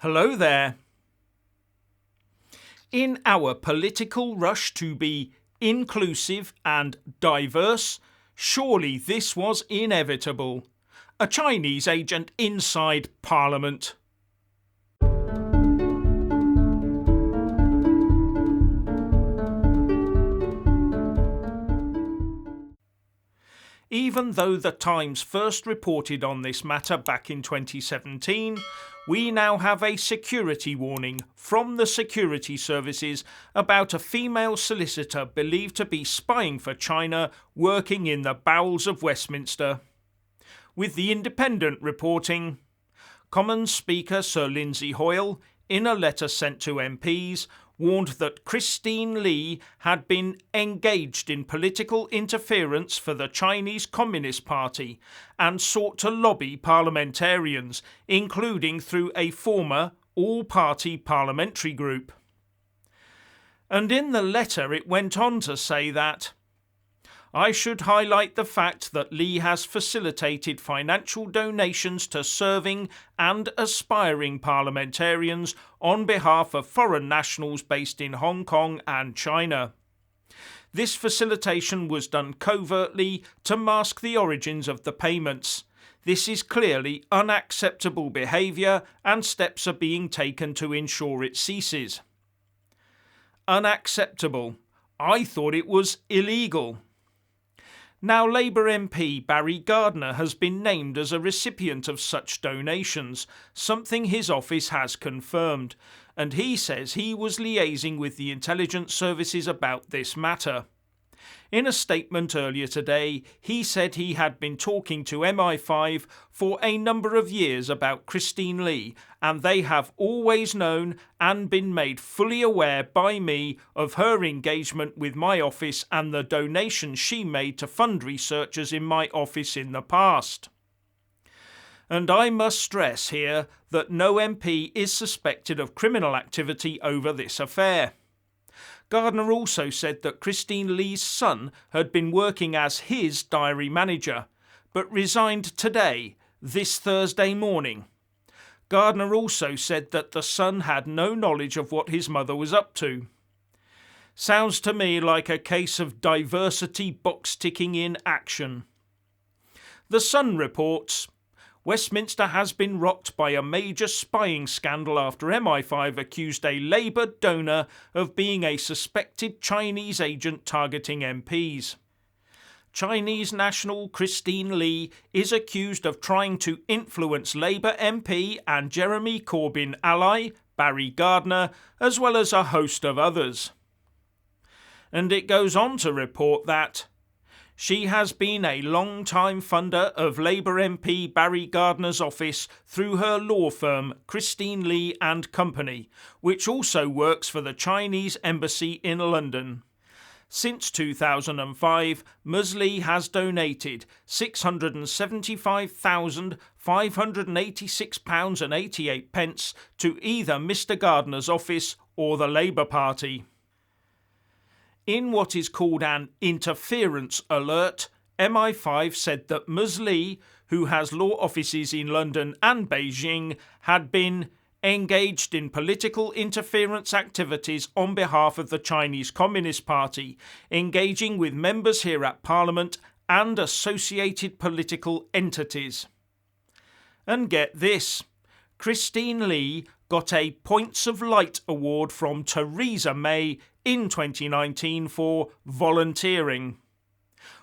Hello there. In our political rush to be inclusive and diverse, surely this was inevitable. A Chinese agent inside Parliament. Even though the Times first reported on this matter back in 2017, we now have a security warning from the security services about a female solicitor believed to be spying for China working in the bowels of Westminster. With The Independent reporting, Commons Speaker Sir Lindsay Hoyle, in a letter sent to MPs, warned that Christine Lee had been engaged in political interference for the Chinese Communist Party and sought to lobby parliamentarians, including through a former all-party parliamentary group. And in the letter it went on to say that I should highlight the fact that Lee has facilitated financial donations to serving and aspiring parliamentarians on behalf of foreign nationals based in Hong Kong and China. This facilitation was done covertly to mask the origins of the payments. This is clearly unacceptable behaviour and steps are being taken to ensure it ceases. Unacceptable. I thought it was illegal. Now Labour MP Barry Gardiner has been named as a recipient of such donations, something his office has confirmed, and he says he was liaising with the intelligence services about this matter. In a statement earlier today, he said he had been talking to MI5 for a number of years about Christine Lee, and they have always known and been made fully aware by me of her engagement with my office and the donations she made to fund researchers in my office in the past. And I must stress here that no MP is suspected of criminal activity over this affair. Gardiner also said that Christine Lee's son had been working as his diary manager, but resigned today, this Thursday morning. Gardiner also said that the son had no knowledge of what his mother was up to. Sounds to me like a case of diversity box ticking in action. The Sun reports, Westminster has been rocked by a major spying scandal after MI5 accused a Labour donor of being a suspected Chinese agent targeting MPs. Chinese national Christine Lee is accused of trying to influence Labour MP and Jeremy Corbyn ally Barry Gardiner, as well as a host of others. And it goes on to report that she has been a long-time funder of Labour MP Barry Gardiner's office through her law firm Christine Lee and Company, which also works for the Chinese Embassy in London. Since 2005, Ms Lee has donated £675,586.88 to either Mr Gardiner's office or the Labour Party. In what is called an interference alert, MI5 said that Ms Lee, who has law offices in London and Beijing, had been engaged in political interference activities on behalf of the Chinese Communist Party, engaging with members here at Parliament and associated political entities. And get this, Christine Lee got a Points of Light award from Theresa May in 2019 for volunteering,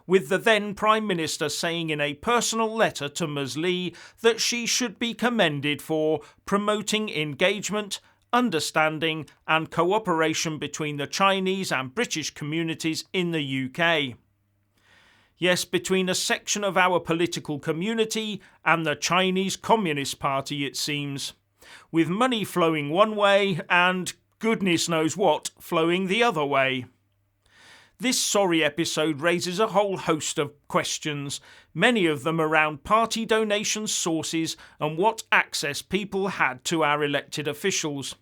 with the then Prime Minister saying in a personal letter to Ms Lee that she should be commended for promoting engagement, understanding and cooperation between the Chinese and British communities in the UK. Yes, between a section of our political community and the Chinese Communist Party, it seems, with money flowing one way and goodness knows what flowing the other way. This sorry episode raises a whole host of questions, many of them around party donation sources and what access people had to our elected officials,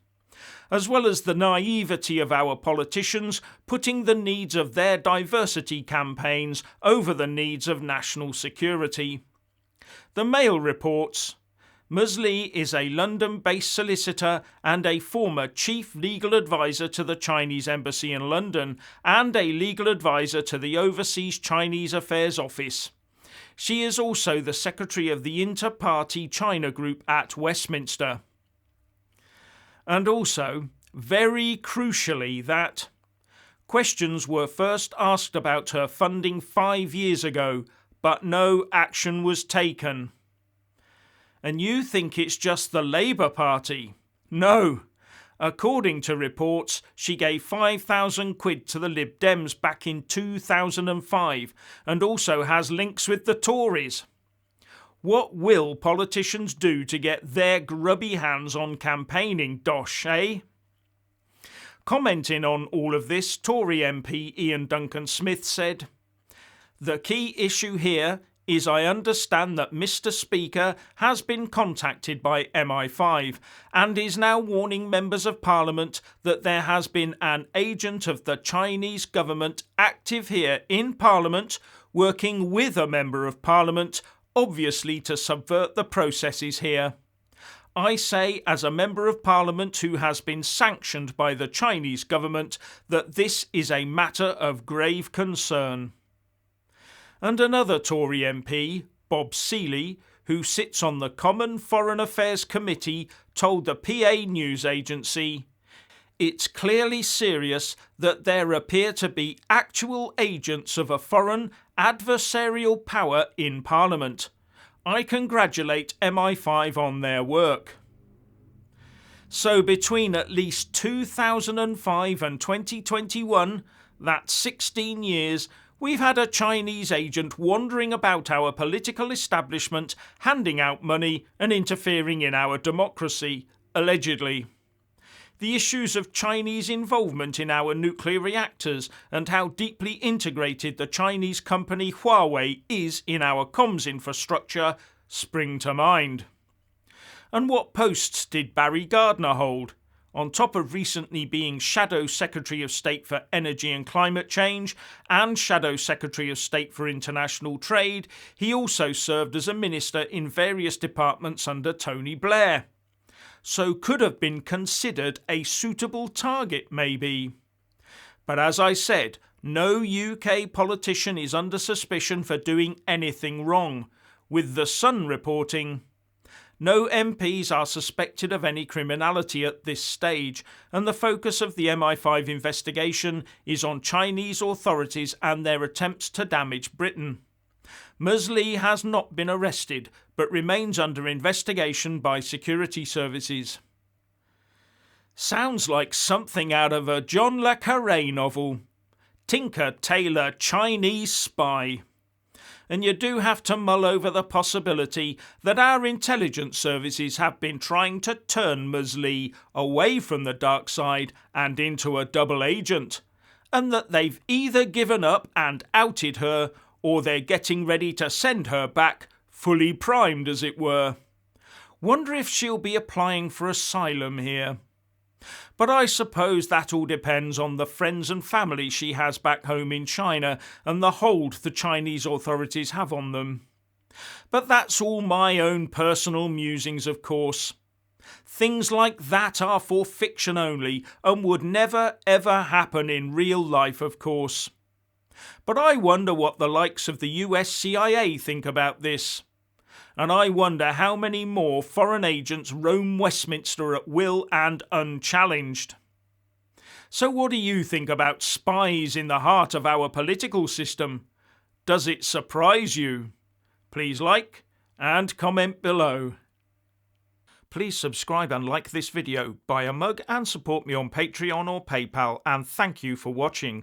as well as the naivety of our politicians putting the needs of their diversity campaigns over the needs of national security. The Mail reports, Ms. Lee is a London-based solicitor and a former chief legal advisor to the Chinese Embassy in London and a legal advisor to the Overseas Chinese Affairs Office. She is also the secretary of the Inter-Party China Group at Westminster. And also, very crucially, that questions were first asked about her funding 5 years ago, but no action was taken. And you think it's just the Labour Party? No. According to reports, she gave 5,000 quid to the Lib Dems back in 2005 and also has links with the Tories. What will politicians do to get their grubby hands on campaigning dosh, eh? Commenting on all of this, Tory MP Ian Duncan Smith said, "The key issue here is I understand that Mr. Speaker has been contacted by MI5 and is now warning members of Parliament that there has been an agent of the Chinese government active here in Parliament working with a member of Parliament, obviously to subvert the processes here. I say, as a member of Parliament who has been sanctioned by the Chinese government, that this is a matter of grave concern." And another Tory MP, Bob Seeley, who sits on the Common Foreign Affairs Committee, told the PA news agency, "It's clearly serious that there appear to be actual agents of a foreign adversarial power in Parliament. I congratulate MI5 on their work." So between at least 2005 and 2021, that's 16 years, we've had a Chinese agent wandering about our political establishment, handing out money and interfering in our democracy, allegedly. The issues of Chinese involvement in our nuclear reactors and how deeply integrated the Chinese company Huawei is in our comms infrastructure spring to mind. And what posts did Barry Gardiner hold? On top of recently being Shadow Secretary of State for Energy and Climate Change and Shadow Secretary of State for International Trade, he also served as a minister in various departments under Tony Blair. So could have been considered a suitable target, maybe. But as I said, no UK politician is under suspicion for doing anything wrong, with The Sun reporting, "No MPs are suspected of any criminality at this stage, and the focus of the MI5 investigation is on Chinese authorities and their attempts to damage Britain. Ms. Lee has not been arrested, but remains under investigation by security services." Sounds like something out of a John le Carré novel. Tinker Tailor Chinese Spy. And you do have to mull over the possibility that our intelligence services have been trying to turn Ms. Lee away from the dark side and into a double agent, and that they've either given up and outed her, or they're getting ready to send her back, fully primed as it were. Wonder if she'll be applying for asylum here. But I suppose that all depends on the friends and family she has back home in China and the hold the Chinese authorities have on them. But that's all my own personal musings, of course. Things like that are for fiction only and would never ever happen in real life, of course. But I wonder what the likes of the US CIA think about this. And I wonder how many more foreign agents roam Westminster at will and unchallenged. So what do you think about spies in the heart of our political system? Does it surprise you? Please like and comment below. Please subscribe and like this video, buy a mug and support me on Patreon or PayPal, and thank you for watching.